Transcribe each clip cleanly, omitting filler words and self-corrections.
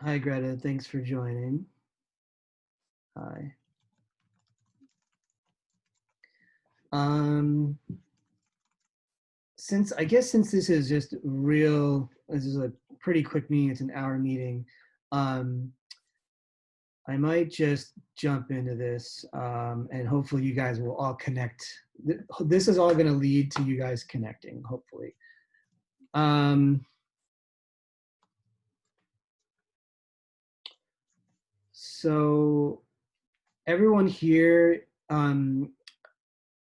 Hi, Greta. Thanks for joining. Hi. Um, since this is just this is a pretty quick meeting. It's an hour meeting. Um, I might just jump into this, and hopefully you guys will all connect. This is all going to lead to you guys connecting, hopefully. So everyone here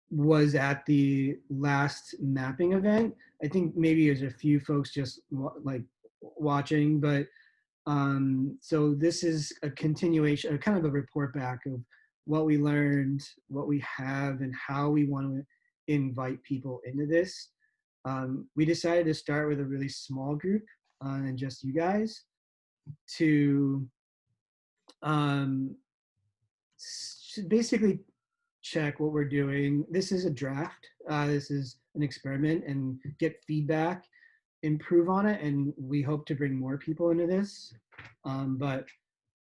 was at the last mapping event. I think maybe there's a few folks just like watching, but so this is a continuation, or kind of a report back of what we learned, what we have, and how we want to invite people into this. We decided to start with a really small group and just you guys to um, basically check what we're doing. This is a draft. This is an experiment and get feedback, improve on it, and we hope to bring more people into this. But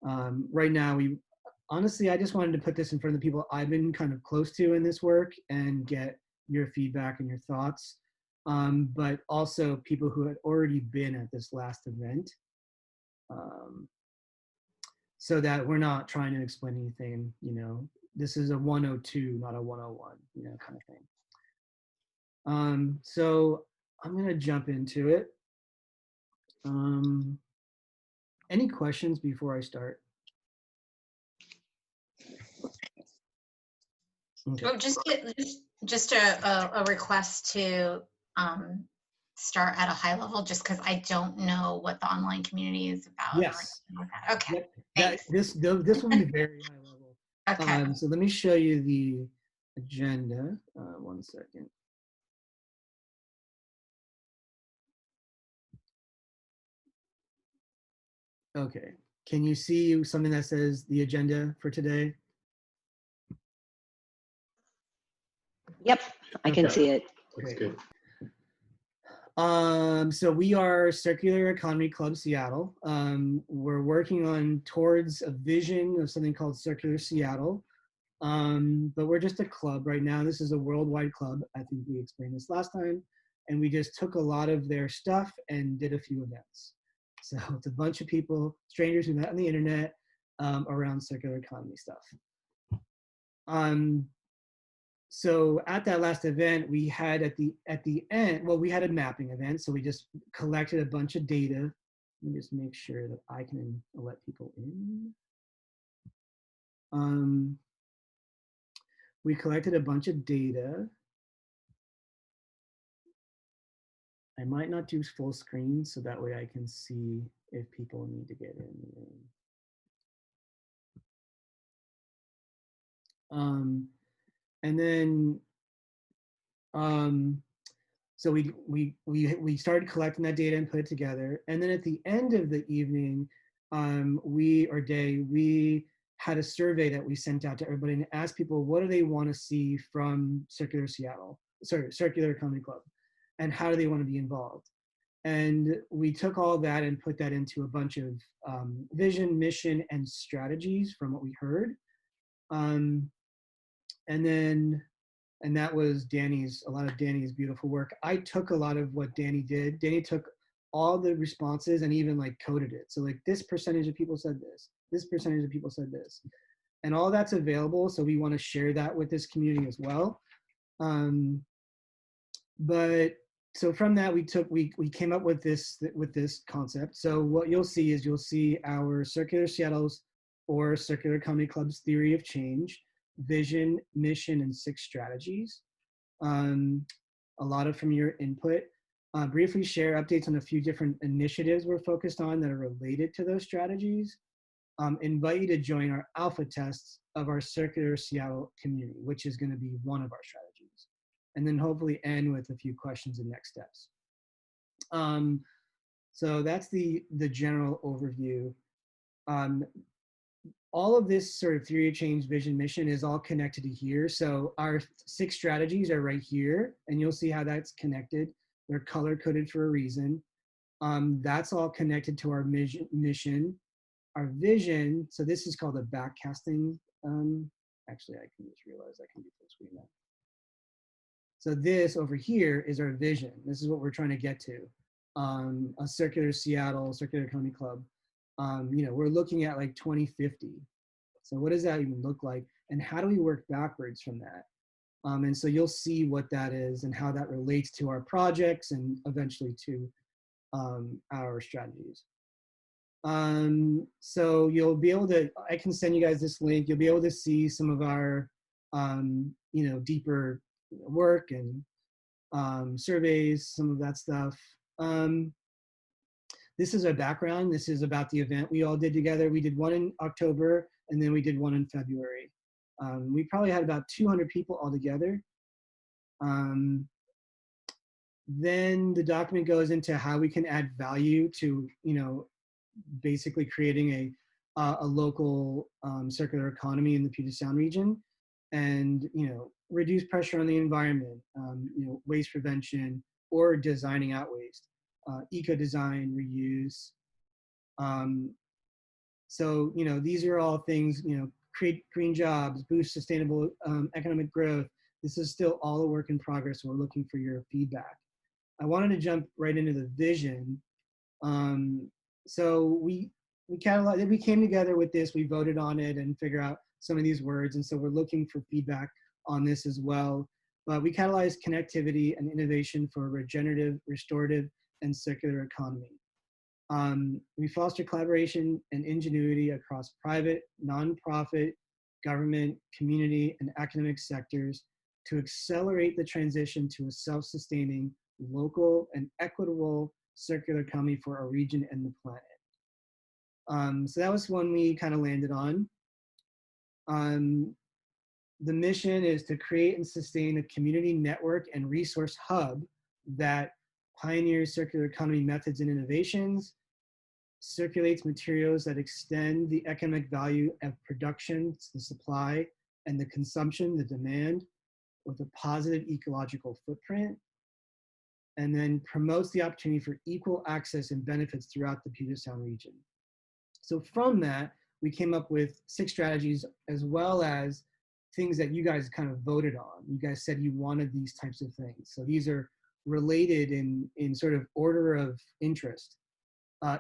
right now, honestly, I just wanted to put this in front of the people I've been kind of close to in this work and get your feedback and your thoughts. But also people who had already been at this last event. So that we're not trying to explain anything, this is a 102, not a 101, kind of thing. So I'm going to jump into it. Any questions before I start? Okay. Oh, just a request to start at a high level, just because I don't know what the online community is about. Yes. Like that. Okay. Yep. This will be very high level. Okay. So let me show you the agenda. 1 second. Okay. Can you see something that says the agenda for today? Yep, I can see it. Looks good. So we are Circular Economy Club Seattle. We're working towards a vision of something called Circular Seattle. But we're just a club right now. This is a worldwide club. I think we explained this last time. And we just took a lot of their stuff and did a few events. So it's a bunch of people, strangers we met on the internet around circular economy stuff. So at that last event, we had at the end, well, we had a mapping event. So we just collected a bunch of data. Let me just make sure that I can let people in. We collected a bunch of data. I might not do full screen so that way I can see if people need to get in. And then, so we started collecting that data and put it together. And then at the end of the evening, we had a survey that we sent out to everybody and asked people what do they want to see from Circular Economy Club, and how do they want to be involved. And we took all that and put that into a bunch of vision, mission, and strategies from what we heard. And that was a lot of Danny's beautiful work. I took a lot of what Danny did. Danny took all the responses and even like coded it. So like this percentage of people said this percentage of people said this, and all that's available. So we want to share that with this community as well. But so from that we came up with this concept. So what you'll see our Circular Seattle's or Circular Economy Club's theory of change, vision, mission, and 6 strategies. A lot from your input. Briefly share updates on a few different initiatives we're focused on that are related to those strategies. Invite you to join our alpha tests of our Circular Seattle community, which is going to be one of our strategies. And then hopefully end with a few questions and next steps. So that's the general overview. All of this sort of theory of change, vision, mission is all connected to here. So our 6 strategies are right here, and you'll see how that's connected. They're color coded for a reason. That's all connected to our mission. our vision, so this is called a backcasting. Actually, I can just realize I can do full screen now. So this over here is our vision. This is what we're trying to get to. A circular Seattle, circular economy club. You know, we're looking at like 2050. So what does that even look like? And how do we work backwards from that? And so you'll see what that is and how that relates to our projects and eventually to our strategies. So you'll be able to, I can send you guys this link. You'll be able to see some of our, you know, deeper work and surveys, some of that stuff. This is our background. This is about the event we all did together. We did one in October, and then we did one in February. We probably had about 200 people all together. Then the document goes into how we can add value to, you know, basically creating a local circular economy in the Puget Sound region, and, you know, reduce pressure on the environment, you know, waste prevention or designing out waste, eco-design, reuse. So, you know, these are all things, you know, create green jobs, boost sustainable economic growth. This is still all a work in progress. So we're looking for your feedback. I wanted to jump right into the vision. So we cataloged, we came together with this, we voted on it and figure out some of these words. And so we're looking for feedback on this as well. But we catalyze connectivity and innovation for a regenerative, restorative, and circular economy. We foster collaboration and ingenuity across private, nonprofit, government, community, and academic sectors to accelerate the transition to a self-sustaining, local, and equitable circular economy for our region and the planet. So that was one we kind of landed on. The mission is to create and sustain a community network and resource hub that pioneers circular economy methods and innovations, circulates materials that extend the economic value of production, the supply, and the consumption, the demand, with a positive ecological footprint, and then promotes the opportunity for equal access and benefits throughout the Puget Sound region. So from that, we came up with 6 strategies, as well as things that you guys kind of voted on. You guys said you wanted these types of things. So these are related in sort of order of interest.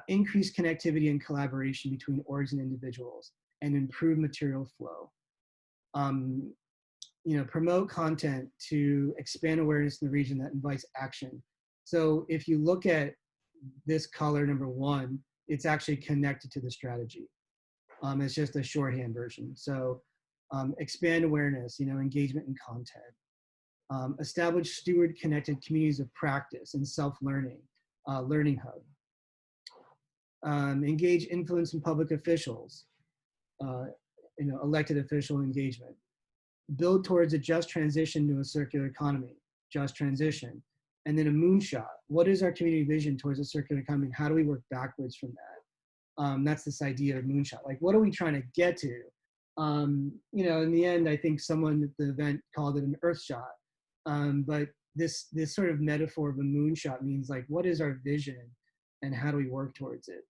Increase connectivity and collaboration between orgs and individuals, and improve material flow. You know, promote content to expand awareness in the region that invites action. So if you look at this color, number 1, it's actually connected to the strategy. It's just a shorthand version. So expand awareness, you know, engagement and content. Establish steward connected communities of practice and self-learning, learning hub. Engage influence in public officials, you know, elected official engagement. Build towards a just transition to a circular economy, just transition. And then a moonshot. What is our community vision towards a circular economy? How do we work backwards from that? That's this idea of moonshot. Like, what are we trying to get to? You know, in the end, I think someone at the event called it an earth shot. But this sort of metaphor of a moonshot means, like, what is our vision and how do we work towards it?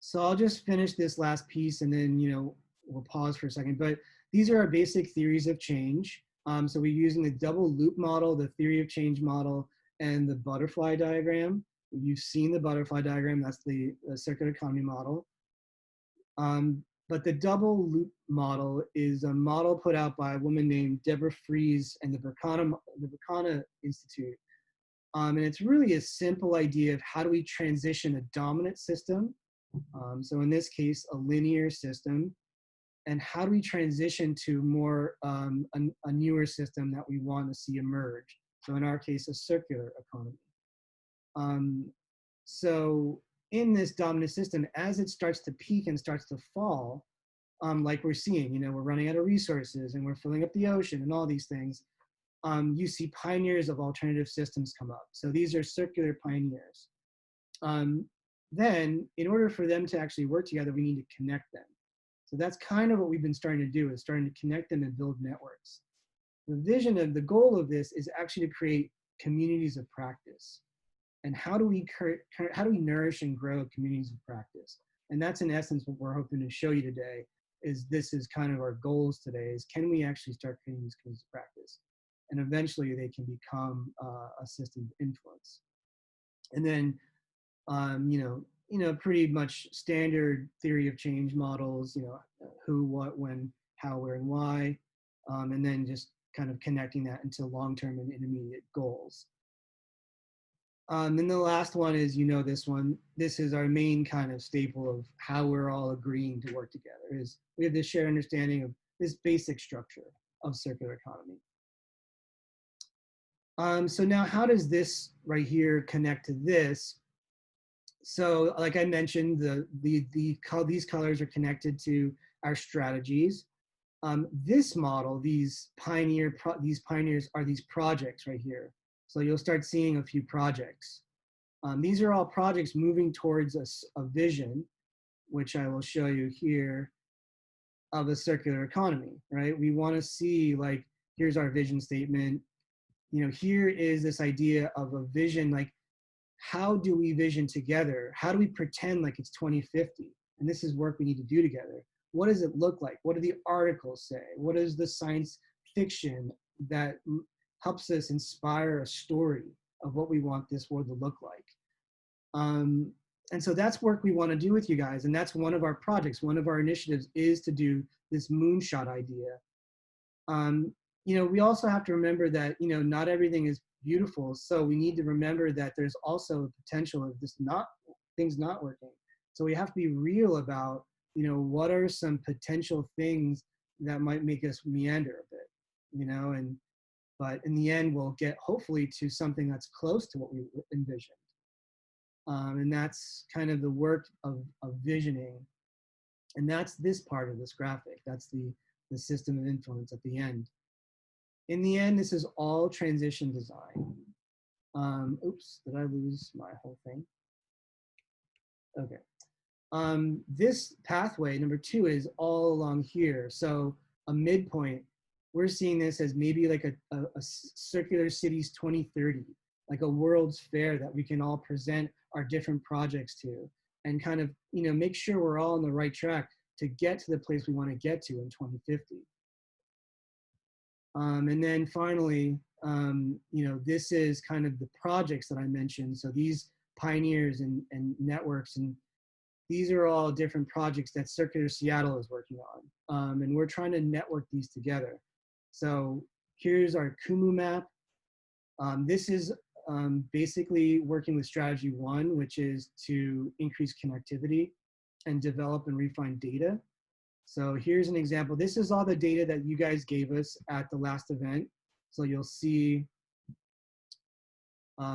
So I'll just finish this last piece and then, you know, we'll pause for a second. But these are our basic theories of change. So we're using the double loop model, the theory of change model, and the butterfly diagram. You've seen the butterfly diagram, that's the circular economy model. But the double loop model is a model put out by a woman named Deborah Fries and the Berkana Institute. And it's really a simple idea of how do we transition a dominant system, so in this case, a linear system, and how do we transition to more a newer system that we want to see emerge? So in our case, a circular economy. So in this dominant system, as it starts to peak and starts to fall, like we're seeing, you know, we're running out of resources and we're filling up the ocean and all these things, you see pioneers of alternative systems come up. So these are circular pioneers. Then in order for them to actually work together, we need to connect them. So that's kind of what we've been starting to do, is starting to connect them and build networks. The vision of the goal of this is actually to create communities of practice. and how do we nourish and grow communities of practice? And that's in essence what we're hoping to show you today. Is this is kind of our goals today? Is can we actually start creating these communities of practice, and eventually they can become a system of influence. And then pretty much standard theory of change models, who, what, when, how, where, and why, and then just kind of connecting that into long-term and intermediate goals. And the last one is, this one, this is our main kind of staple of how we're all agreeing to work together, is we have this shared understanding of this basic structure of circular economy. So now how does this right here connect to this? So like I mentioned, these colors are connected to our strategies. This model, these pioneers are these projects right here. So you'll start seeing a few projects. These are all projects moving towards a vision, which I will show you here, of a circular economy, right? We want to see, like, here's our vision statement. Here is this idea of a vision, like, how do we vision together? How do we pretend like it's 2050? And this is work we need to do together. What does it look like? What do the articles say? What is the science fiction that helps us inspire a story of what we want this world to look like? And so that's work we want to do with you guys. And that's one of our projects. One of our initiatives is to do this moonshot idea. We also have to remember that, not everything is beautiful. So we need to remember that there's also a potential of things not working. So we have to be real about, what are some potential things that might make us meander a bit, but in the end, we'll get hopefully to something that's close to what we envisioned. And that's kind of the work of visioning. And that's this part of this graphic. That's the system of influence at the end. In the end, this is all transition design. Oops, did I lose my whole thing? Okay. This pathway, number 2, is all along here. So a midpoint, we're seeing this as maybe like a Circular Cities 2030, like a World's Fair that we can all present our different projects to, and kind of, make sure we're all on the right track to get to the place we want to get to in 2050. And then finally, this is kind of the projects that I mentioned. So these pioneers and networks, and these are all different projects that Circular Seattle is working on. And we're trying to network these together. So here's our Kumu map. This is basically working with strategy 1, which is to increase connectivity and develop and refine data. So here's an example. This is all the data that you guys gave us at the last event. So you'll see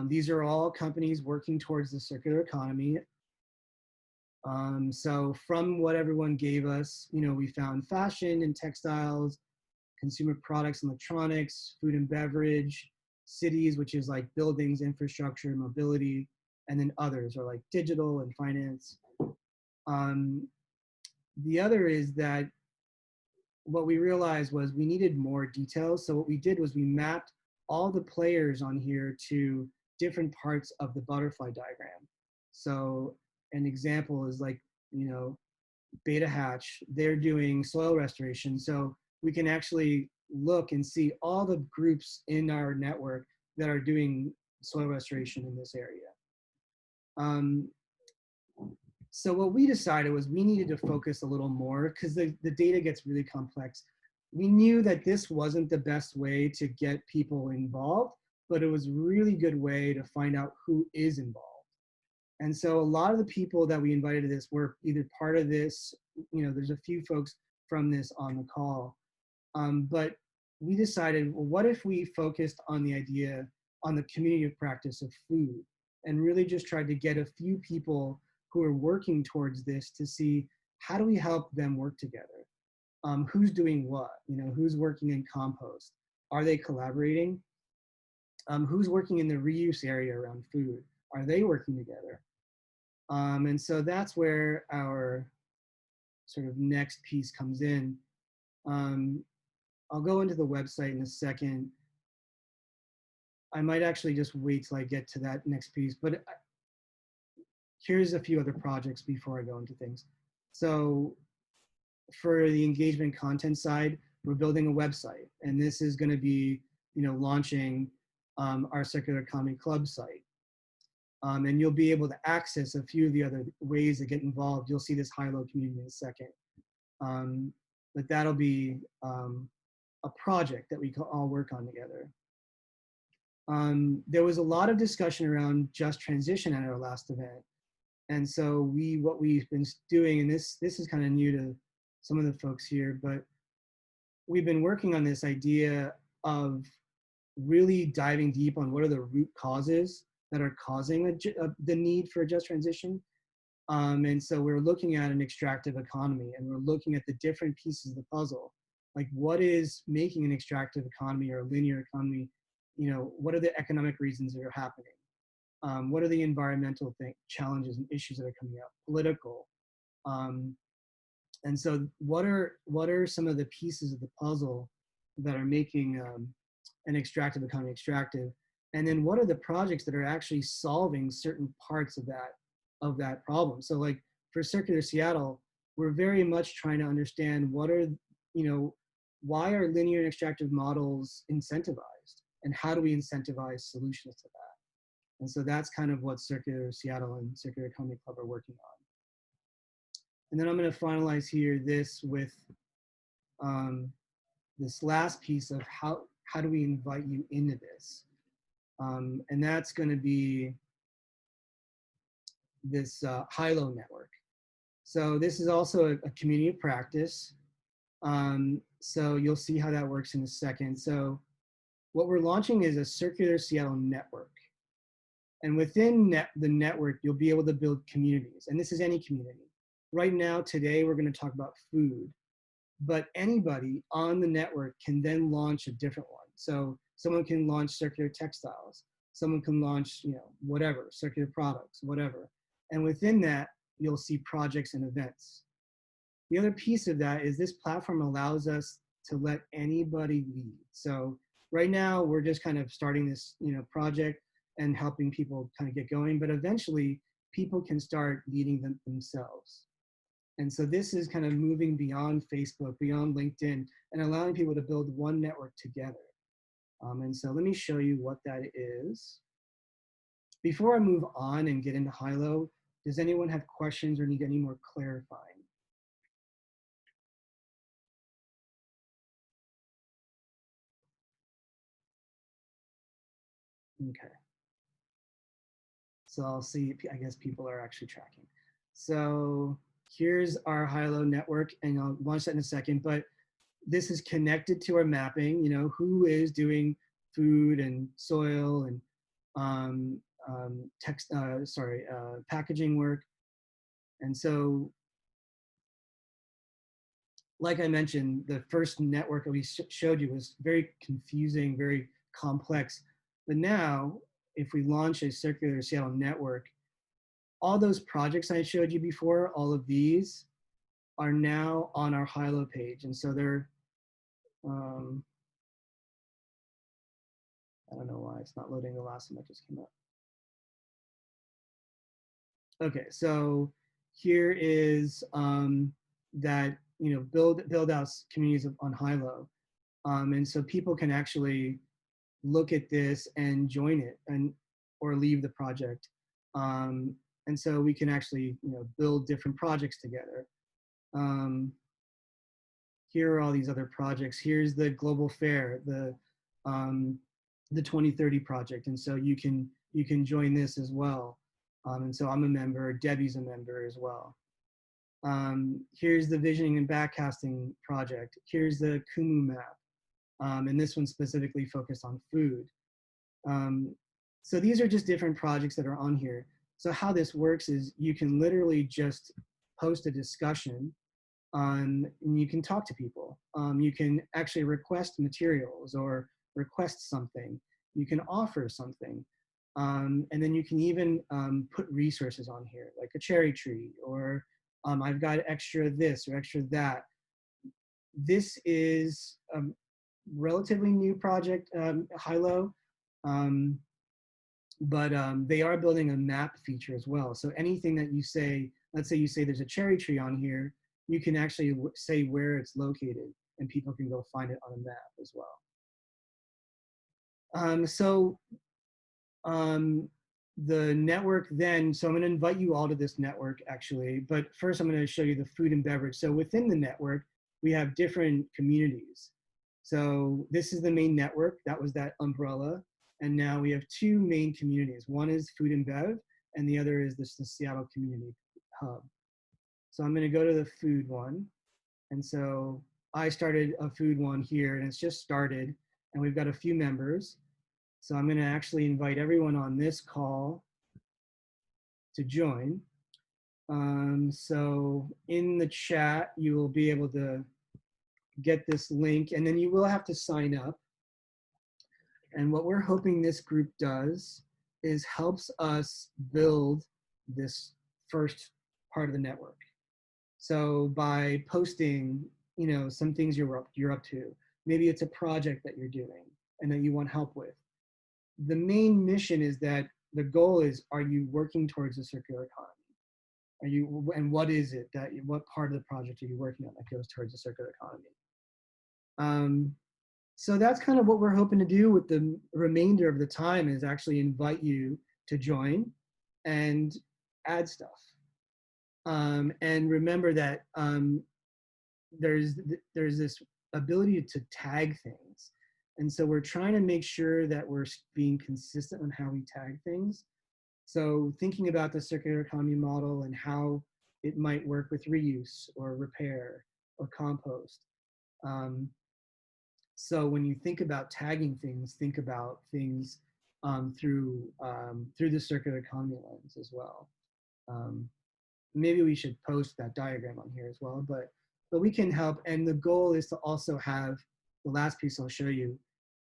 these are all companies working towards the circular economy. So from what everyone gave us, we found fashion and textiles, consumer products and electronics, food and beverage, cities, which is like buildings, infrastructure, mobility, and then others are like digital and finance. The other is that what we realized was we needed more details. So what we did was we mapped all the players on here to different parts of the butterfly diagram. So an example is like, Beta Hatch, they're doing soil restoration. So we can actually look and see all the groups in our network that are doing soil restoration in this area. So what we decided was we needed to focus a little more because the data gets really complex. We knew that this wasn't the best way to get people involved, but it was a really good way to find out who is involved. And so a lot of the people that we invited to this were either part of this, there's a few folks from this on the call, but we decided, well, what if we focused on the idea, on the community of practice of food, and really just tried to get a few people who are working towards this to see how do we help them work together? Who's doing what? Who's working in compost? Are they collaborating? Who's working in the reuse area around food? Are they working together? And so that's where our sort of next piece comes in. I'll go into the website in a second. I might actually just wait till I get to that next piece, but here's a few other projects before I go into things. So for the engagement content side, we're building a website, and this is going to be, launching our Circular Economy Club site. And you'll be able to access a few of the other ways to get involved. You'll see this Hylo community in a second. But that'll be a project that we can all work on together. There was a lot of discussion around just transition at our last event. And so what we've been doing, and this is kind of new to some of the folks here, but we've been working on this idea of really diving deep on what are the root causes that are causing the need for a just transition. And so we're looking at an extractive economy, and we're looking at the different pieces of the puzzle. Like, what is making an extractive economy or a linear economy? What are the economic reasons that are happening? What are the environmental challenges and issues that are coming up? Political. And so what are some of the pieces of the puzzle that are making an extractive economy extractive? And then what are the projects that are actually solving certain parts of that problem? So like for Circular Seattle, we're very much trying to understand why are linear and extractive models incentivized, and how do we incentivize solutions to that? And so that's kind of what Circular Seattle and Circular Economy Club are working on. And then I'm going to finalize here this with this last piece of how do we invite you into this? And that's going to be this Hylo network. So this is also a community of practice. So you'll see how that works in a second. So what we're launching is a Circular Seattle network. And within the network, you'll be able to build communities. And this is any community. Right now, today, we're going to talk about food. But anybody on the network can then launch a different one. So someone can launch circular textiles. Someone can launch, whatever, circular products, whatever. And within that, you'll see projects and events. The other piece of that is this platform allows us to let anybody lead. So right now, we're just kind of starting this, project and helping people kind of get going. But eventually, people can start leading them themselves. And so this is kind of moving beyond Facebook, beyond LinkedIn, and allowing people to build one network together. And so let me show you what that is. Before I move on and get into Hylo, does anyone have questions or need any more clarifying? Okay. So I'll see, I guess people are actually tracking. So here's our Hylo network, and I'll launch that in a second, but this is connected to our mapping, who is doing food and soil and packaging work. And so, like I mentioned, the first network that we showed you was very confusing, very complex. But now, if we launch a Circular Seattle network, all those projects I showed you before, all of these are now on our Hylo page. And so they're, I don't know why it's not loading the last one that just came up. Okay, so here is that, build out communities on Hylo. And so people can actually look at this and join it or leave the project. And so we can actually, build different projects together. Here are all these other projects. Here's the Global Fair, the 2030 project. And so you can join this as well. And so I'm a member, Debbie's a member as well. Here's the Visioning and Backcasting project. Here's the Kumu map. And this one's specifically focused on food. So these are just different projects that are on here. So how this works is you can literally just post a discussion and you can talk to people. You can actually request materials or request something. You can offer something. And then you can even put resources on here, like a cherry tree, or I've got extra this or extra that. This is a relatively new project, Hylo. They are building a map feature as well. So anything that you say, let's say you say there's a cherry tree on here, you can actually say where it's located and people can go find it on a map as well. The network then, so I'm going to invite you all to this network actually, but first I'm going to show you the food and beverage. So within the network, we have different communities. So this is the main network, that was that umbrella. And now we have two main communities. One is food and bev, and the other is the Seattle Community Hub. So I'm going to go to the food one. And so I started a food one here, and it's just started, and we've got a few members. So I'm going to actually invite everyone on this call to join. So in the chat, you will be able to get this link, and then you will have to sign up. And what we're hoping this group does is helps us build this first part of the network. So by posting, you know, some things you're up to, maybe it's a project that you're doing and that you want help with. The main mission is that the goal is, are you working towards a circular economy? Are you, and what is it that, what part of the project are you working on that goes towards a circular economy? So that's kind of what we're hoping to do with the remainder of the time, is actually invite you to join and add stuff. And remember that there's this ability to tag things. And so we're trying to make sure that we're being consistent on how we tag things. So thinking about the circular economy model and how it might work with reuse or repair or compost. So when you think about tagging things, think about things through the circular economy lens as well. Maybe we should post that diagram on here as well, but we can help. And the goal is to also have, the last piece I'll show you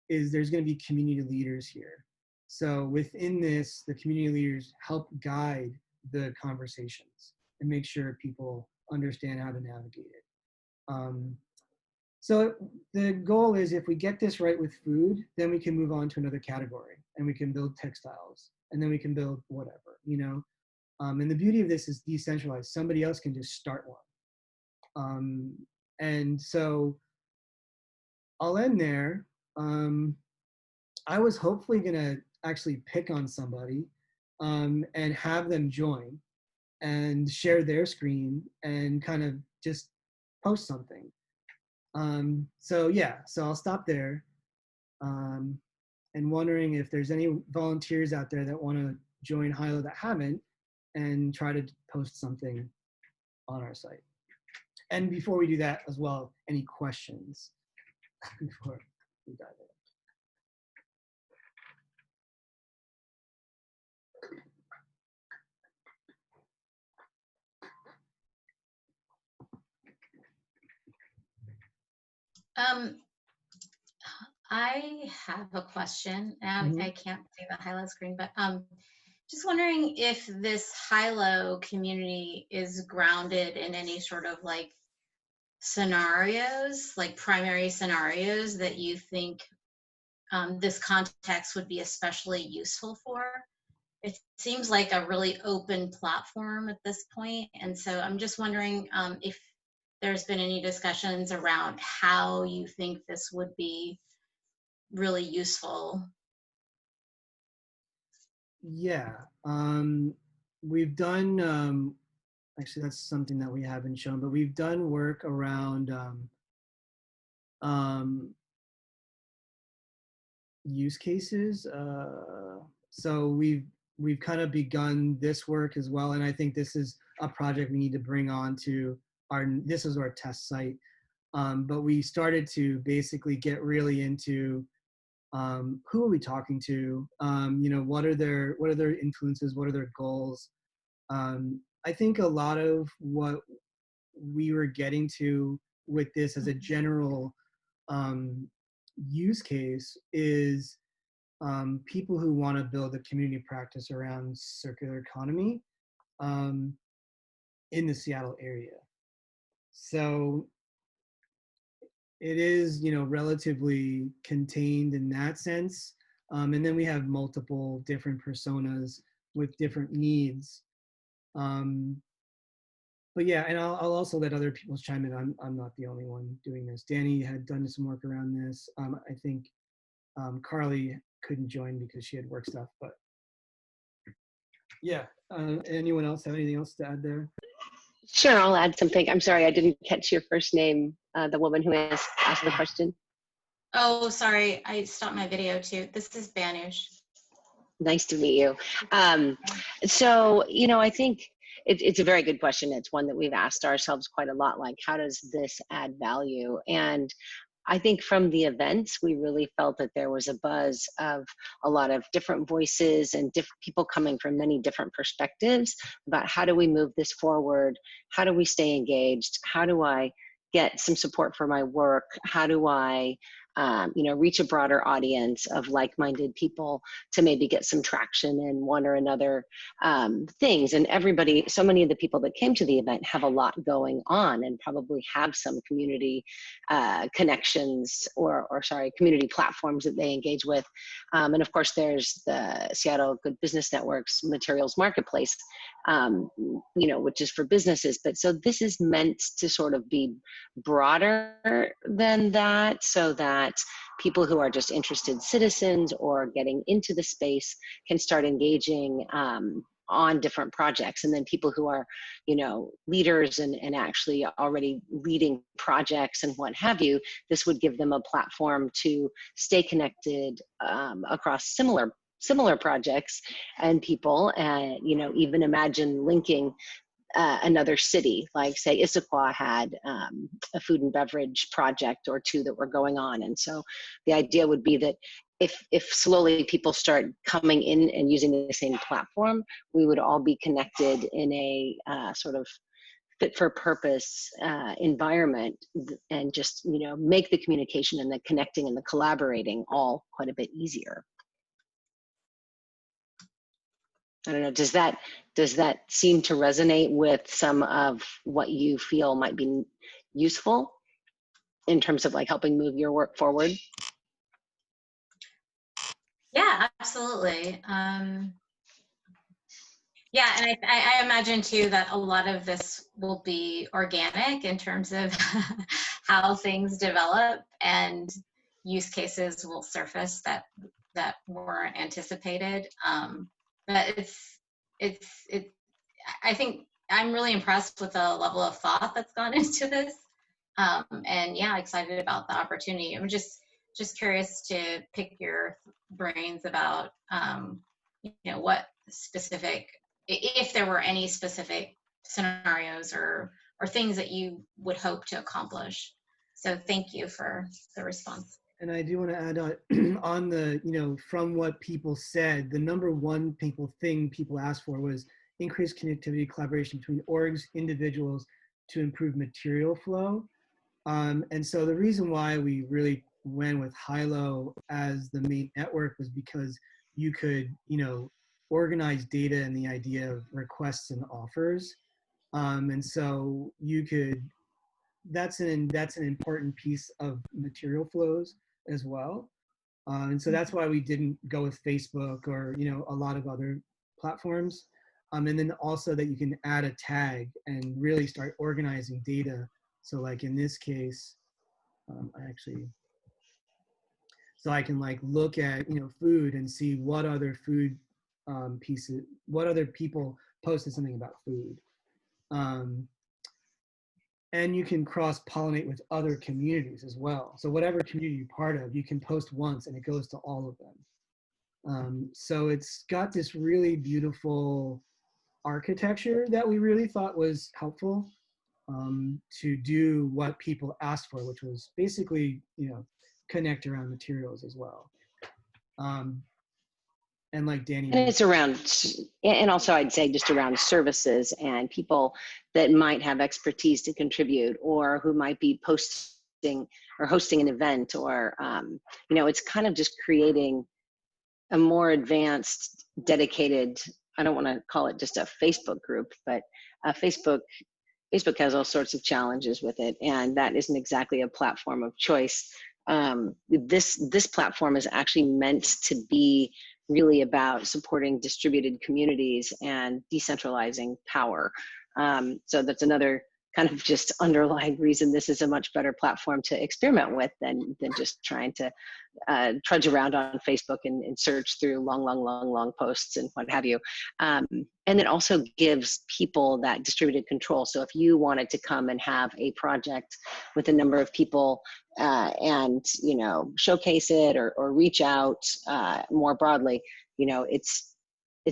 is there's going to be community leaders here. So within this, the community leaders help guide the conversations and make sure people understand how to navigate it. So the goal is, if we get this right with food, then we can move on to another category, and we can build textiles, and then we can build whatever, you know? And the beauty of this is decentralized. Somebody else can just start one. And so I'll end there. I was hopefully gonna actually pick on somebody and have them join and share their screen and kind of just post something. So yeah, so I'll stop there. And wondering if there's any volunteers out there that want to join Hylo that haven't, and try to post something on our site. And before we do that as well, any questions before we dive in? I have a question. I can't see the Hylo screen, but just wondering if this Hylo community is grounded in any sort of like scenarios, like primary scenarios that you think this context would be especially useful for. It seems like a really open platform at this point. And so I'm just wondering if there's been any discussions around how you think this would be really useful. Yeah, we've done, actually that's something that we haven't shown, but we've done work around use cases. So we've kind of begun this work as well, and I think this is a project we need to bring on to this is our test site. But we started to basically get really into who are we talking to? You know, what are their influences? What are their goals? I think a lot of what we were getting to with this as a general use case is people who want to build a community practice around circular economy in the Seattle area. So it is, you know, relatively contained in that sense. And then we have multiple different personas with different needs. But yeah, and I'll also let other people chime in. I'm not the only one doing this. Danny had done some work around this. I think Carly couldn't join because she had work stuff, but yeah. Anyone else have anything else to add there? Sure, I'll add something. I'm sorry, I didn't catch your first name, the woman who asked the question. Oh, sorry, I stopped my video too. This is Banush. Nice to meet you. So, I think it's a very good question. It's one that we've asked ourselves quite a lot, like, how does this add value? And I think from the events, we really felt that there was a buzz of a lot of different voices and different people coming from many different perspectives about how do we move this forward? How do we stay engaged? How do I get some support for my work? How do I reach a broader audience of like-minded people to maybe get some traction in one or another things. And everybody, so many of the people that came to the event have a lot going on and probably have some community connections or community platforms that they engage with. And of course, there's the Seattle Good Business Network's materials marketplace, which is for businesses. But so this is meant to sort of be broader than that, so that people who are just interested citizens or getting into the space can start engaging on different projects. And then people who are, leaders and actually already leading projects and what have you, this would give them a platform to stay connected across similar projects and people, and even imagine linking another city, like say Issaquah had a food and beverage project or two that were going on. And so the idea would be that if slowly people start coming in and using the same platform, we would all be connected in a sort of fit for purpose environment, and just make the communication and the connecting and the collaborating all quite a bit easier. I don't know, does that seem to resonate with some of what you feel might be useful in terms of like helping move your work forward? Yeah, absolutely. Yeah, and I imagine too that a lot of this will be organic in terms of how things develop, and use cases will surface that weren't anticipated. But I think I'm really impressed with the level of thought that's gone into this, and yeah, excited about the opportunity. I'm just curious to pick your brains about what specific, if there were any specific scenarios or things that you would hope to accomplish. So thank you for the response. And I do want to add on the, from what people said, the number one thing people asked for was increased connectivity, collaboration between orgs, individuals to improve material flow. And so the reason why we really went with Hylo as the main network was because you could, organize data and the idea of requests and offers. And so you could, that's an important piece of material flows as well. And so that's why we didn't go with Facebook or, a lot of other platforms. And then also that you can add a tag and really start organizing data. So like in this case, so I can like look at, food and see what other food pieces, what other people posted something about food. And you can cross-pollinate with other communities as well. So whatever community you're part of, you can post once and it goes to all of them. So it's got this really beautiful architecture that we really thought was helpful to do what people asked for, which was basically, connect around materials as well. And like Danny, and it's around, and also I'd say just around services and people that might have expertise to contribute, or who might be posting or hosting an event, or it's kind of just creating a more advanced, dedicated, I don't want to call it just a Facebook group, but Facebook has all sorts of challenges with it, and that isn't exactly a platform of choice this platform is actually meant to be really about supporting distributed communities and decentralizing power. So that's another kind of just underlying reason this is a much better platform to experiment with than just trying to trudge around on Facebook and search through long posts and what have you. And it also gives people that distributed control. So if you wanted to come and have a project with a number of people and, you know, showcase it or reach out more broadly, you know, it's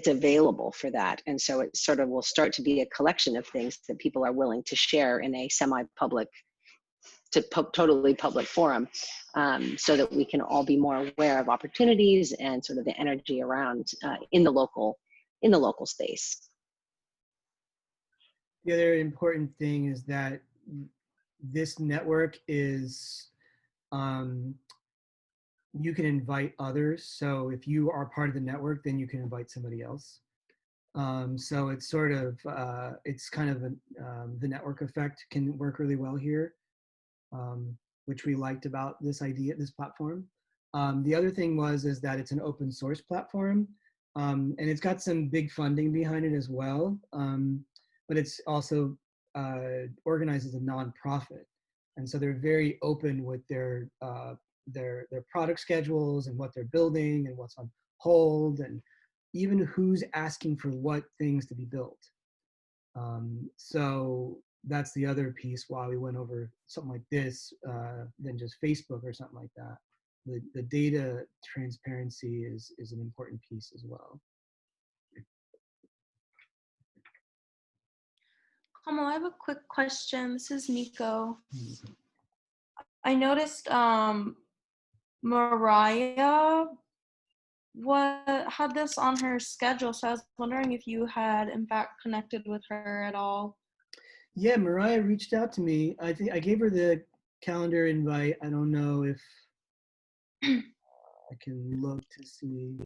available for that. And so it sort of will start to be a collection of things that people are willing to share in a semi-public to totally public forum, so that we can all be more aware of opportunities and sort of the energy around in the local space. The other important thing is that this network is, you can invite others. So if you are part of the network, then you can invite somebody else. So it's sort of, it's kind of the network effect can work really well here, which we liked about this platform. The other thing is that it's an open source platform, and it's got some big funding behind it as well. But it's also organized as a nonprofit, and so they're very open with their product schedules and what they're building and what's on hold and even who's asking for what things to be built. So that's the other piece why we went over something like this than just Facebook or something like that. The data transparency is an important piece as well. Kamal, I have a quick question. This is Nico. I noticed Mariah had this on her schedule, so I was wondering if you had in fact connected with her at all. Yeah, Mariah reached out to me. I think I gave her the calendar invite. I don't know if I can look to see.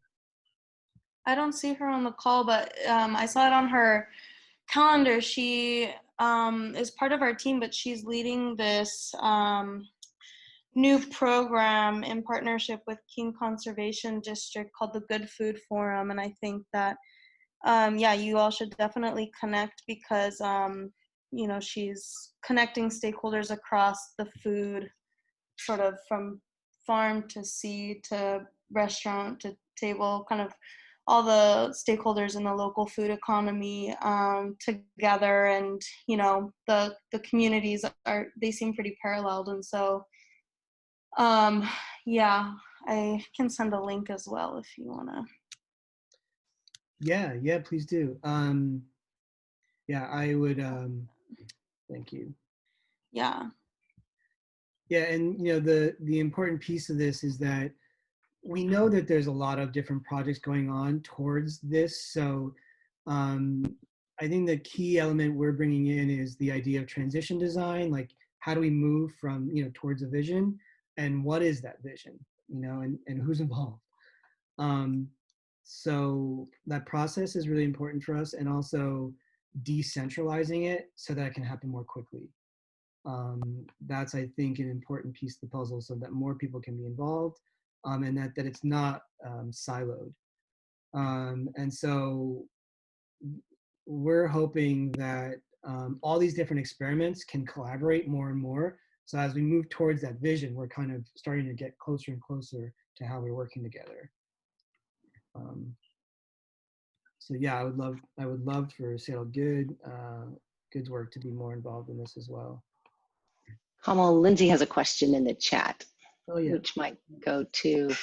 I don't see her on the call, but I saw it on her calendar. She is part of our team, but she's leading this new program in partnership with King Conservation District called the Good Food Forum. And I think that, yeah, you all should definitely connect because, you know, she's connecting stakeholders across the food, sort of from farm to seed to restaurant to table, kind of all the stakeholders in the local food economy together. And, you know, the communities they seem pretty paralleled. And so, yeah, I can send a link as well if you want to. Yeah, please do. Yeah, I would, thank you. Yeah. Yeah, and you know, the important piece of this is that we know that there's a lot of different projects going on towards this. So I think the key element we're bringing in is the idea of transition design. Like, how do we move from, you know, towards a vision, and what is that vision, you know, and who's involved? So that process is really important for us, and also decentralizing it so that it can happen more quickly. That's, I think, an important piece of the puzzle, so that more people can be involved, and that it's not siloed. And so we're hoping that all these different experiments can collaborate more and more. So as we move towards that vision, we're kind of starting to get closer and closer to how we're working together. So yeah, I would love for Seattle Good's work to be more involved in this as well. Kamal, Lindsay has a question in the chat, Oh, yeah. which might go to.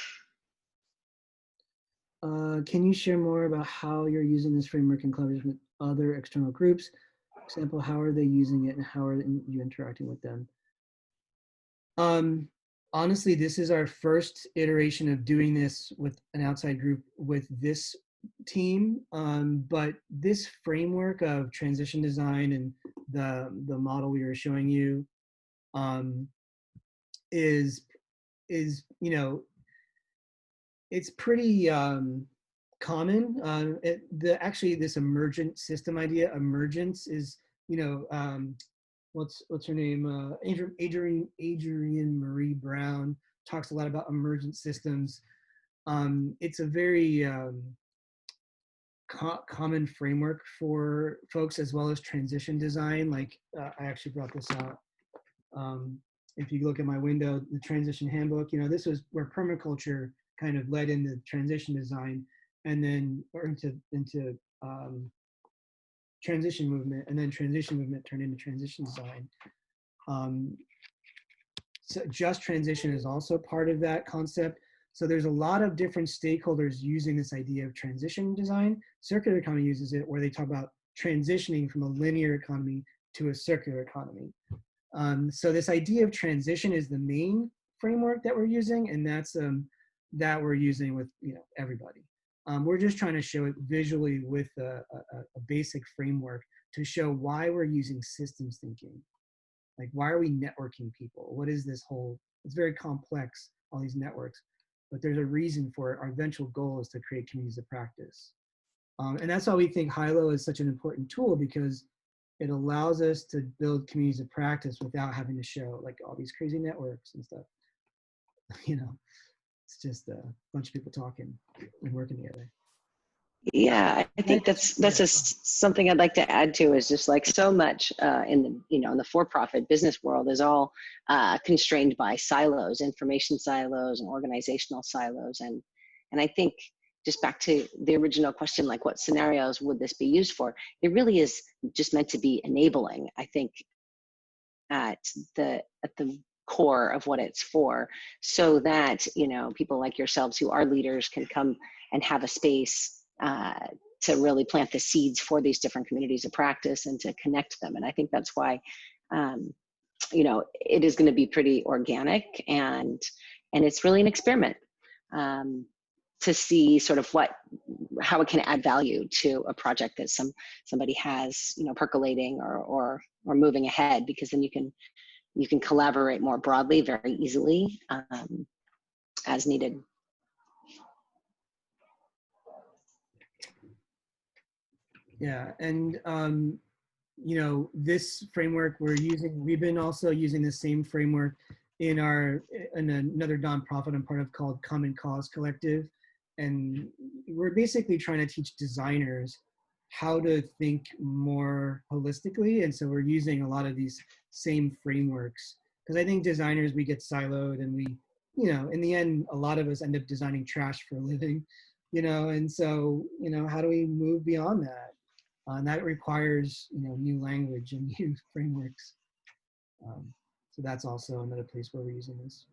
Can you share more about how you're using this framework in collaboration with other external groups? For example, how are they using it and how are you interacting with them? Honestly, this is our first iteration of doing this with an outside group with this team. But this framework of transition design and the model we were showing you is, you know, it's pretty common. Actually, this emergent system idea, emergence, is, you know, what's her name? Adrienne Marie Brown talks a lot about emergent systems. It's a very common framework for folks, as well as transition design. Like I actually brought this out. If you look at my window, the transition handbook, this was where permaculture kind of led into transition design, and then or into transition movement, and then transition movement turned into transition design. So just transition is also part of that concept. So there's a lot of different stakeholders using this idea of transition design. Circular economy uses it where they talk about transitioning from a linear economy to a circular economy. So this idea of transition is the main framework that we're using, and that's that we're using with everybody. We're just trying to show it visually with a basic framework to show why we're using systems thinking. Like, why are we networking people? What is this whole, it's very complex, all these networks, but there's a reason for it. Our eventual goal is to create communities of practice. And that's why we think Hylo is such an important tool, because it allows us to build communities of practice without having to show like all these crazy networks and stuff. It's just a bunch of people talking and working together. Yeah, I think that's something I'd like to add to, is just like so much in the in the for-profit business world is all constrained by silos, information silos and organizational silos, and I think just back to the original question, like what scenarios would this be used for? It really is just meant to be enabling. I think at the core of what it's for, so that people like yourselves who are leaders can come and have a space to really plant the seeds for these different communities of practice and to connect them. And I think that's why, it is going to be pretty organic, and it's really an experiment to see sort of how it can add value to a project that somebody has, percolating or moving ahead, because then you can collaborate more broadly, very easily, as needed. Yeah, and this framework we've been also using the same framework in another nonprofit I'm part of called Common Cause Collective, and we're basically trying to teach designers how to think more holistically, and so we're using a lot of these same frameworks, because I think designers, we get siloed, and we in the end a lot of us end up designing trash for a living, and so how do we move beyond that? And that requires new language and new frameworks. So that's also another place where we're using this.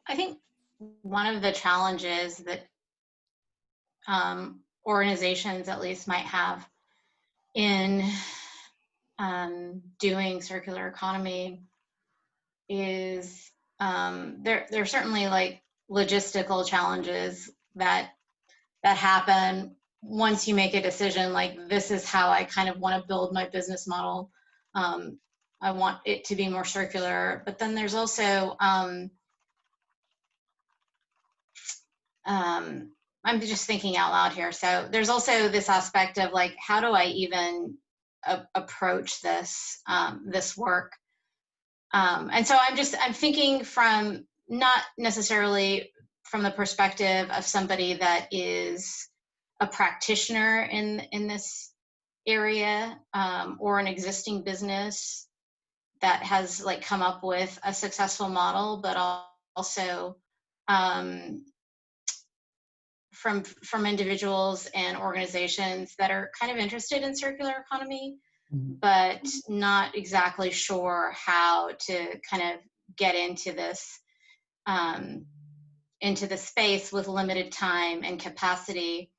I think one of the challenges that organizations at least might have in doing circular economy is there are certainly like logistical challenges that happen once you make a decision, like this is how I kind of want to build my business model. I want it to be more circular, but then there's also I'm just thinking out loud here. So there's also this aspect of like, how do I even approach this this work? And so I'm thinking from not necessarily from the perspective of somebody that is a practitioner in this area, or an existing business that has like come up with a successful model, but also from individuals and organizations that are kind of interested in circular economy, but not exactly sure how to kind of get into this into the space with limited time and capacity.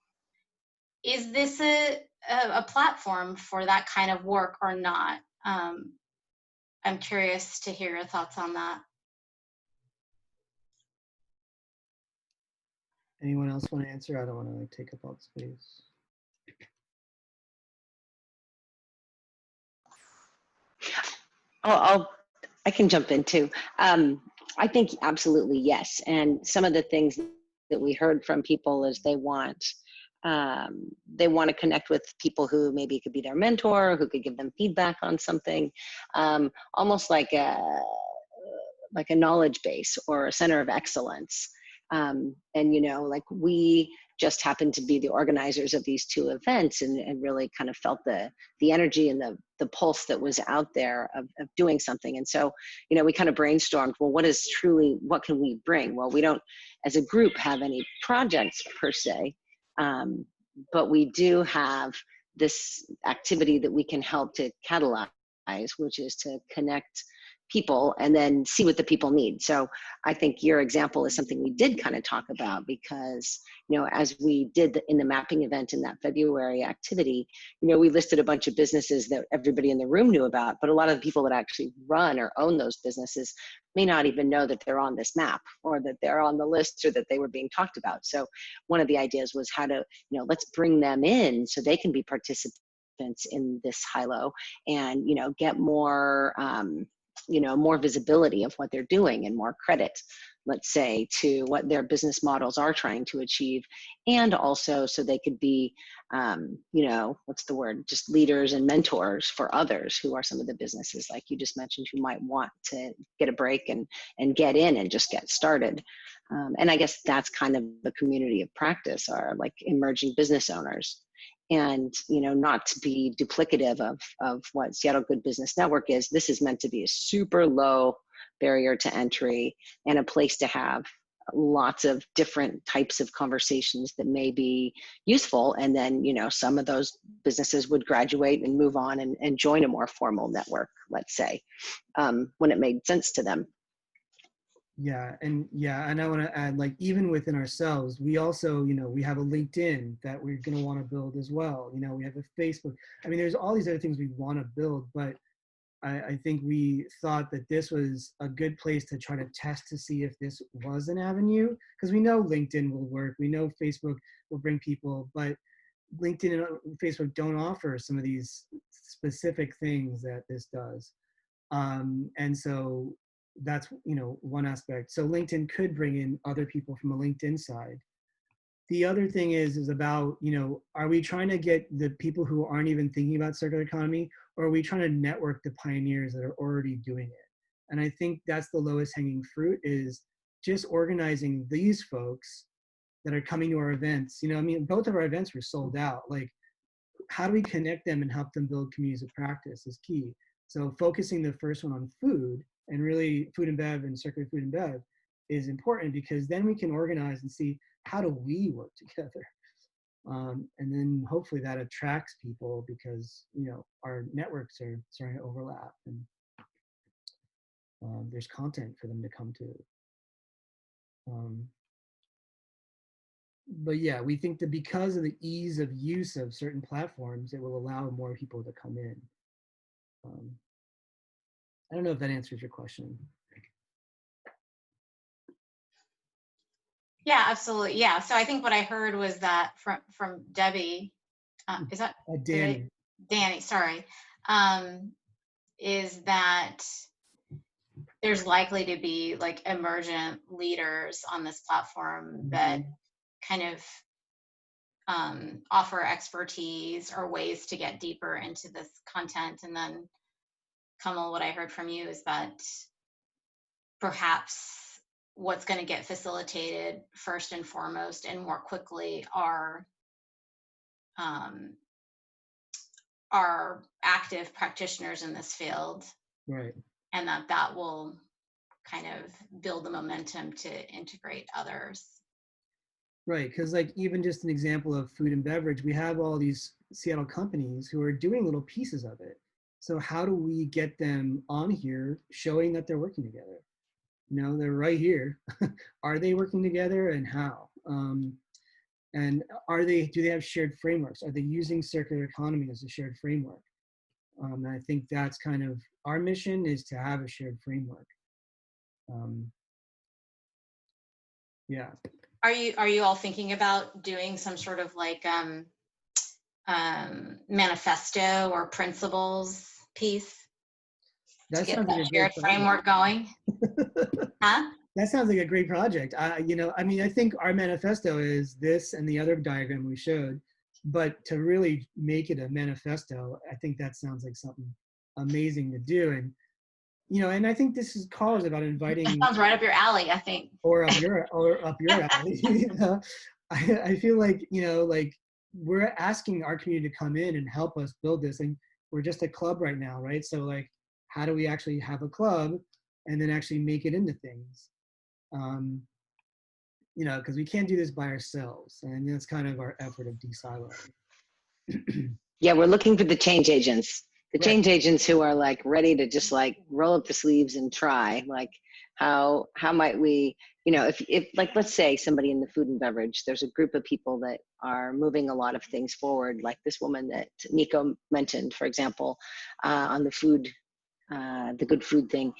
Is this a platform for that kind of work or not? I'm curious to hear your thoughts on that. Anyone else want to answer? I don't want to like take up all the space. I can jump in too. I think absolutely yes. And some of the things that we heard from people is they want to connect with people who maybe could be their mentor, who could give them feedback on something, almost like a knowledge base or a center of excellence. And, like we just happened to be the organizers of these two events and really kind of felt the energy and the pulse that was out there of doing something. And so, we kind of brainstormed, well, what can we bring? Well, we don't, as a group, have any projects per se, but we do have this activity that we can help to catalyze, which is to connect people and then see what the people need. So I think your example is something we did kind of talk about because, as we did in the mapping event in that February activity, we listed a bunch of businesses that everybody in the room knew about, but a lot of the people that actually run or own those businesses may not even know that they're on this map or that they're on the list or that they were being talked about. So one of the ideas was how to, let's bring them in so they can be participants in this Hylo and, get more, more visibility of what they're doing and more credit, let's say, to what their business models are trying to achieve. And also so they could be, what's the word, just leaders and mentors for others who are some of the businesses, like you just mentioned, who might want to get a break and get in and just get started. And I guess that's kind of the community of practice, are like emerging business owners. And, not to be duplicative of what Seattle Good Business Network is, this is meant to be a super low barrier to entry and a place to have lots of different types of conversations that may be useful. And then, some of those businesses would graduate and move on and join a more formal network, let's say, when it made sense to them. Yeah, and I want to add, like, even within ourselves, we also, we have a LinkedIn that we're going to want to build as well. We have a Facebook. I mean, there's all these other things we want to build, but I think we thought that this was a good place to try to test to see if this was an avenue, because we know LinkedIn will work. We know Facebook will bring people, but LinkedIn and Facebook don't offer some of these specific things that this does. And so that's, one aspect. So LinkedIn could bring in other people from a LinkedIn side. The other thing is about, are we trying to get the people who aren't even thinking about circular economy, or are we trying to network the pioneers that are already doing it? And I think that's the lowest hanging fruit, is just organizing these folks that are coming to our events. Both of our events were sold out. Like, how do we connect them and help them build communities of practice is key. So focusing the first one on food, and really food and bev and circular food and bev, is important, because then we can organize and see, how do we work together? And then hopefully that attracts people, because, our networks are starting to overlap, and there's content for them to come to. But yeah, we think that because of the ease of use of certain platforms, it will allow more people to come in. I don't know if that answers your question. Yeah, absolutely. Yeah. So I think what I heard was that from Debbie, is that Danny? Danny, sorry, is that there's likely to be like emergent leaders on this platform that kind of offer expertise or ways to get deeper into this content. And then, Kamal, what I heard from you is that perhaps what's going to get facilitated first and foremost and more quickly are active practitioners in this field, Right. and that will kind of build the momentum to integrate others. Right, because like even just an example of food and beverage, we have all these Seattle companies who are doing little pieces of it. So how do we get them on here showing that they're working together? They're right here. Are they working together, and how? And do they have shared frameworks? Are they using circular economy as a shared framework? And I think that's kind of our mission, is to have a shared framework. Yeah. Are you all thinking about doing some sort of like manifesto or principles piece That to get sounds that like a shared great framework going? Huh? That sounds like a great project. I mean, I think our manifesto is this and the other diagram we showed, but to really make it a manifesto, I think that sounds like something amazing to do. And, and I think this call is about inviting, Sounds right up your alley, I think. or up your alley. I feel like, like we're asking our community to come in and help us build this. And we're just a club right now, right? So like, how do we actually have a club and then actually make it into things? Because we can't do this by ourselves, and that's kind of our effort of de-siloing. Yeah, we're looking for the change agents. The Right. change agents who are like ready to just like roll up the sleeves and try. Like how might we, if like let's say somebody in the food and beverage, there's a group of people that are moving a lot of things forward, like this woman that Nico mentioned, for example, on the food, the good food thing.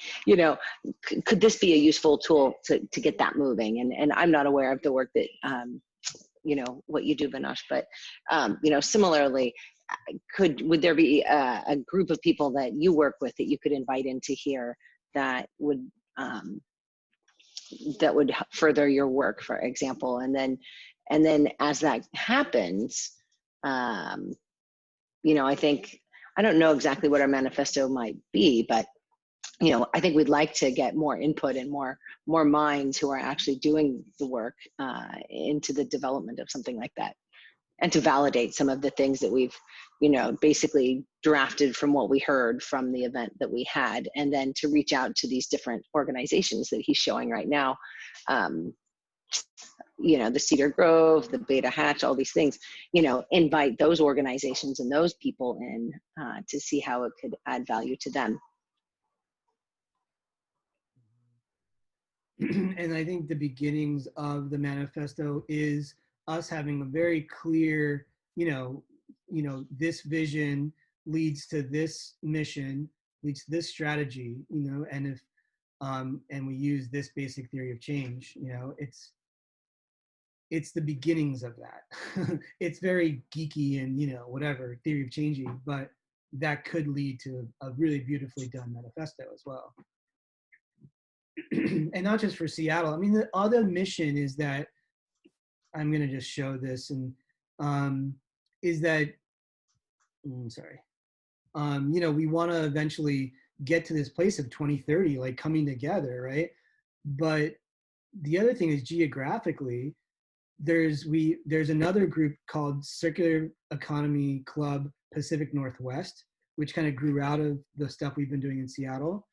Could this be a useful tool to get that moving? And I'm not aware of the work that what you do, Vinash, but similarly, would there be a group of people that you work with that you could invite into here that would further your work, for example? And then as that happens, I think, I don't know exactly what our manifesto might be, but I think we'd like to get more input and more minds who are actually doing the work into the development of something like that, and to validate some of the things that we've, basically drafted from what we heard from the event that we had, and then to reach out to these different organizations that he's showing right now, the Cedar Grove, the Beta Hatch, all these things, invite those organizations and those people in to see how it could add value to them. And I think the beginnings of the manifesto is us having a very clear, this vision leads to this mission, leads to this strategy, and if and we use this basic theory of change, it's the beginnings of that. It's very geeky and whatever theory of changing, but that could lead to a really beautifully done manifesto as well. And not just for Seattle. I mean, the other mission is that, I'm going to just show this, and is that, we want to eventually get to this place of 2030, like coming together, right? But the other thing is, geographically, there's another group called Circular Economy Club Pacific Northwest, which kind of grew out of the stuff we've been doing in Seattle.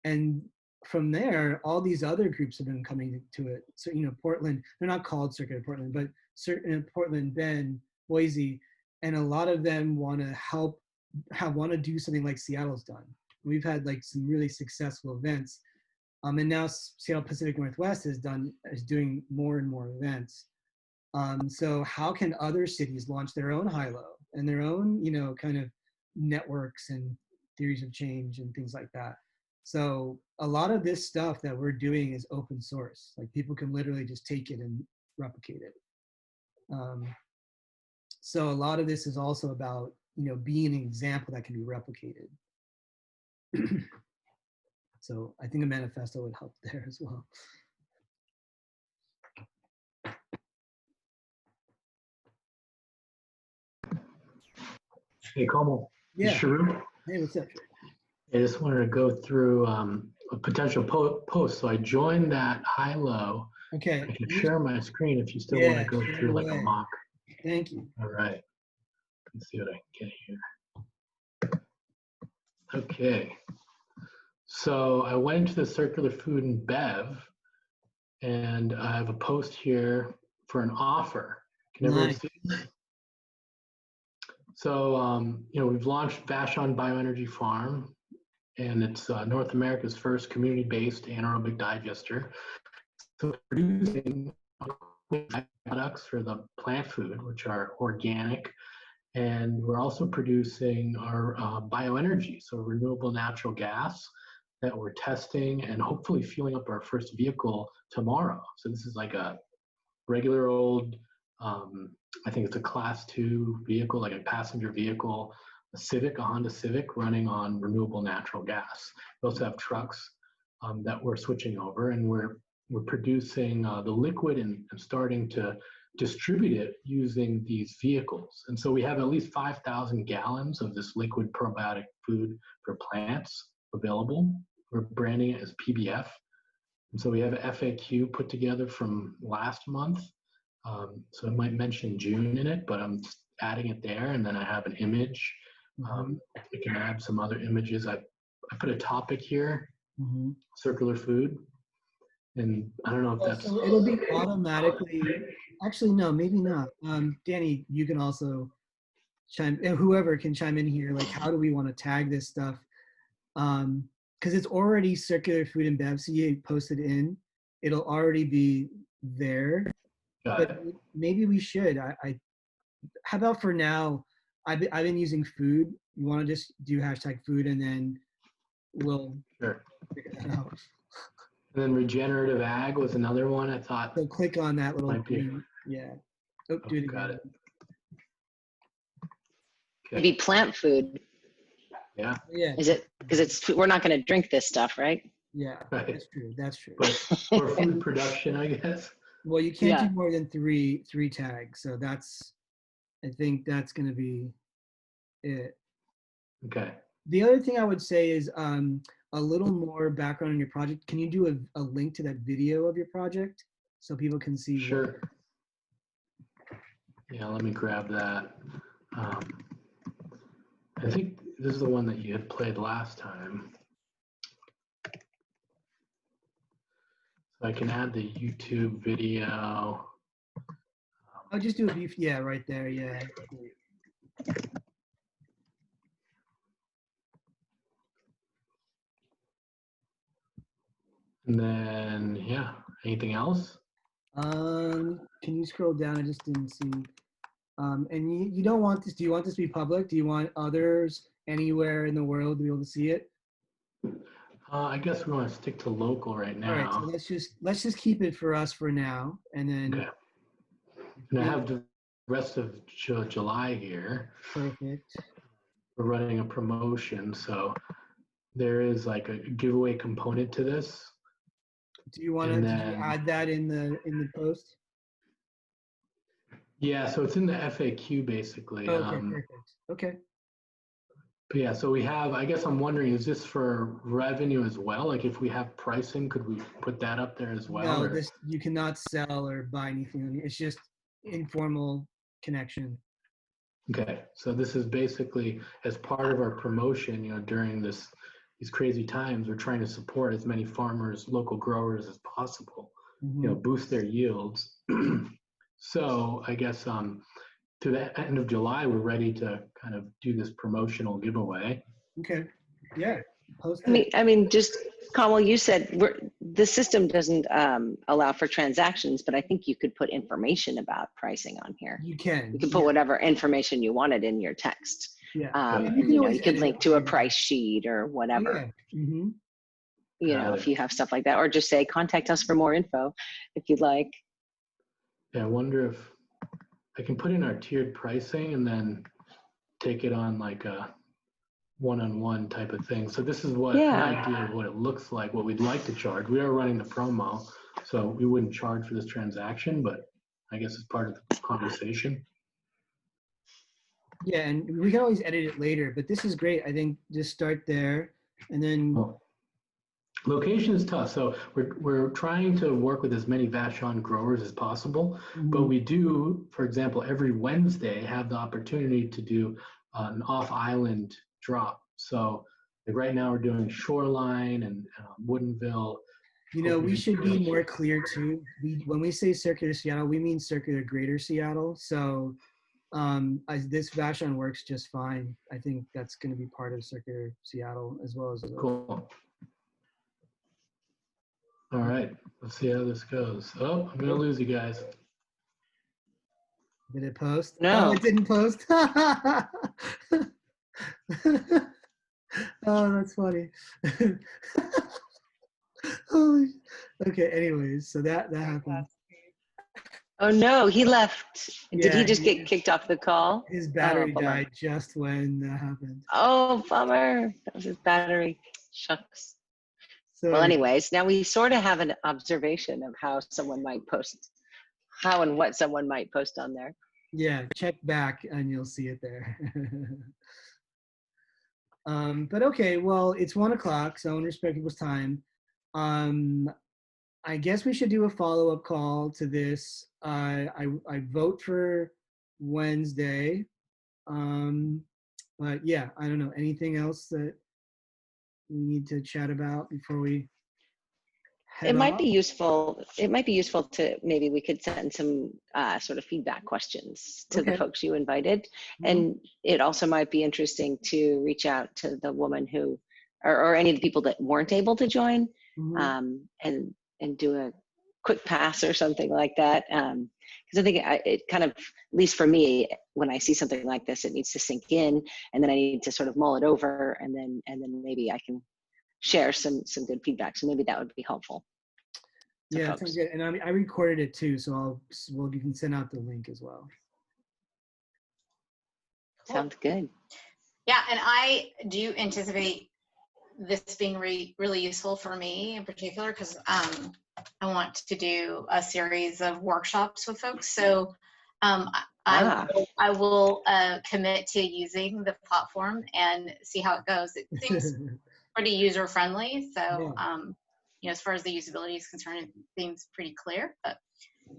And from there, all these other groups have been coming to it. So, Portland, they're not called Circular Portland, but certain Portland, Bend, Boise, and a lot of them want to do something like Seattle's done. We've had like some really successful events. And now Seattle Pacific Northwest is doing more and more events. So how can other cities launch their own Hylo and their own, kind of networks and theories of change and things like that? So a lot of this stuff that we're doing is open source. Like people can literally just take it and replicate it. So a lot of this is also about, being an example that can be replicated. So I think a manifesto would help there as well. Hey, Kamal. Yeah. Sharu. Hey, what's up? I just wanted to go through a potential post. So I joined that Hylo. Okay. I can share my screen if you still want to go through like a mock. Thank you. All right. Let's see what I can get here. Okay. So I went into the Circular Food and Bev, and I have a post here for an offer. Can everyone see this? So, we've launched Vashon Bioenergy Farm, and it's North America's first community-based anaerobic digester. So producing products for the plant food, which are organic, and we're also producing our bioenergy, so renewable natural gas that we're testing and hopefully fueling up our first vehicle tomorrow. So this is like a regular old, I think it's a class 2 vehicle, like a passenger vehicle, a Honda Civic running on renewable natural gas. We also have trucks that we're switching over, and we're we're producing the liquid and starting to distribute it using these vehicles. And so we have at least 5,000 gallons of this liquid probiotic food for plants available. We're branding it as PBF. And so we have an FAQ put together from last month. So I might mention June in it, but I'm just adding it there. And then I have an image. We can add some other images. I put a topic here, circular food. And I don't know if that's... So it'll be automatically, actually, no, maybe not. Danny, you can also whoever can chime in here, like how do we want to tag this stuff? Because it's already circular food and bev, so you post it in, it'll already be there. But maybe we should. How about for now, I've been using food. You want to just do hashtag food and then we'll figure that out. And then regenerative ag was another one I thought. So click on that little thing. Yeah. Oh, do it again. Got it. Okay. Maybe plant food. Yeah. Yeah. Is it because we're not going to drink this stuff, right? Yeah, right. That's true. That's true. But for food production, I guess. Well, you can't do more than three tags, so I think that's going to be it. Okay. The other thing I would say is a little more background on your project. Can you do a link to that video of your project so people can see? Sure. Yeah, let me grab that. I think this is the one that you had played last time. So I can add the YouTube video. I'll just do a beef. Yeah, right there. Yeah. And then, yeah, anything else? Can you scroll down? I just didn't see. And you don't want this. Do you want this to be public? Do you want others anywhere in the world to be able to see it? I guess we want to stick to local right now. All right, so let's just keep it for us for now, and then. Okay. And I have the rest of July here. Perfect. We're running a promotion, so there is like a giveaway component to this. Do you want to add that in the post? Yeah, so it's in the FAQ basically. Okay, perfect. Okay. But yeah, so we have, I guess I'm wondering, is this for revenue as well? Like if we have pricing, could we put that up there as well? No, you cannot sell or buy anything. It's just informal connection. Okay, so this is basically as part of our promotion, during these crazy times, we're trying to support as many farmers, local growers as possible, boost their yields. So I guess to the end of July, we're ready to kind of do this promotional giveaway. Okay. Yeah. I mean, just Kamal, you said the system doesn't allow for transactions, but I think you could put information about pricing on here. You can. You can put whatever information you wanted in your text. Yeah. You could link to a price sheet or whatever. Yeah. Mm-hmm. If you have stuff like that, or just say contact us for more info if you'd like. Yeah, I wonder if I can put in our tiered pricing and then take it on like a one-on-one type of thing. So this is an idea of what it looks like, what we'd like to charge. We are running the promo, so we wouldn't charge for this transaction, but I guess it's part of the conversation. Yeah, and we can always edit it later, but this is great. I think just start there and then. Location is tough, so we're trying to work with as many Vashon growers as possible, but we do, for example, every Wednesday have the opportunity to do an off-island drop. So like right now we're doing Shoreline and Woodinville. We should be more clear too. When we say Circular Seattle, we mean Circular Greater Seattle. So this Vashon works just fine. I think that's going to be part of Circular Seattle as well as. Cool. All right, let's see how this goes. Oh, I'm gonna lose you guys. Did it post? No. Oh, it didn't post. Oh, that's funny. Okay, anyways, so that happened. Oh no, he left. Did he Yeah, just get kicked off the call? His battery died just when that happened. Oh, bummer. That was his battery. Shucks. So Well, anyways, now we sort of have an observation of how someone might post, how and what someone might post on there. yeah, check back and you'll see it there. But okay, well, it's 1 o'clock, so in respect people's time, I guess we should do a follow-up call to this. I vote for Wednesday. But yeah, I don't know. Anything else that we need to chat about before we head It might off? be useful. It might be useful to maybe we could send some sort of feedback questions to the Okay. folks you invited, Mhm. and it also might be interesting to reach out to the woman who, or any of the people that weren't able to join, Mhm. and do a quick pass or something like that. Because I think it kind of, at least for me, when I see something like this, it needs to sink in, and then I need to sort of mull it over, and then maybe I can share some good feedback. So maybe that would be helpful to Yeah, sounds folks. good. And I recorded it too, so well, you can send out the link as well. Cool. Sounds good. Yeah, and I do anticipate this being really useful for me in particular, because I want to do a series of workshops with folks. So I will commit to using the platform and see how it goes. It seems pretty user friendly. So Yeah. as far as the usability is concerned, it seems pretty clear. But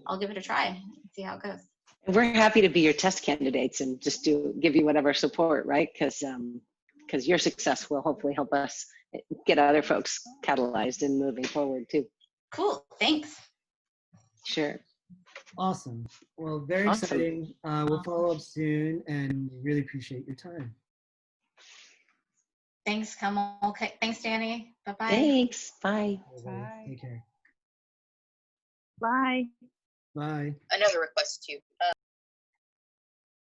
I'll give it a try and see how it goes. We're happy to be your test candidates and just give you whatever support, right? Because your success will hopefully help us get other folks catalyzed and moving forward too. Cool. Thanks. Sure. Awesome. Well, very Awesome. exciting. We'll follow up soon, and really appreciate your time. Thanks, Kamal. Okay. Thanks, Danny. Bye-bye. Thanks. Bye. Bye. Take care. Bye. Bye. Another request too.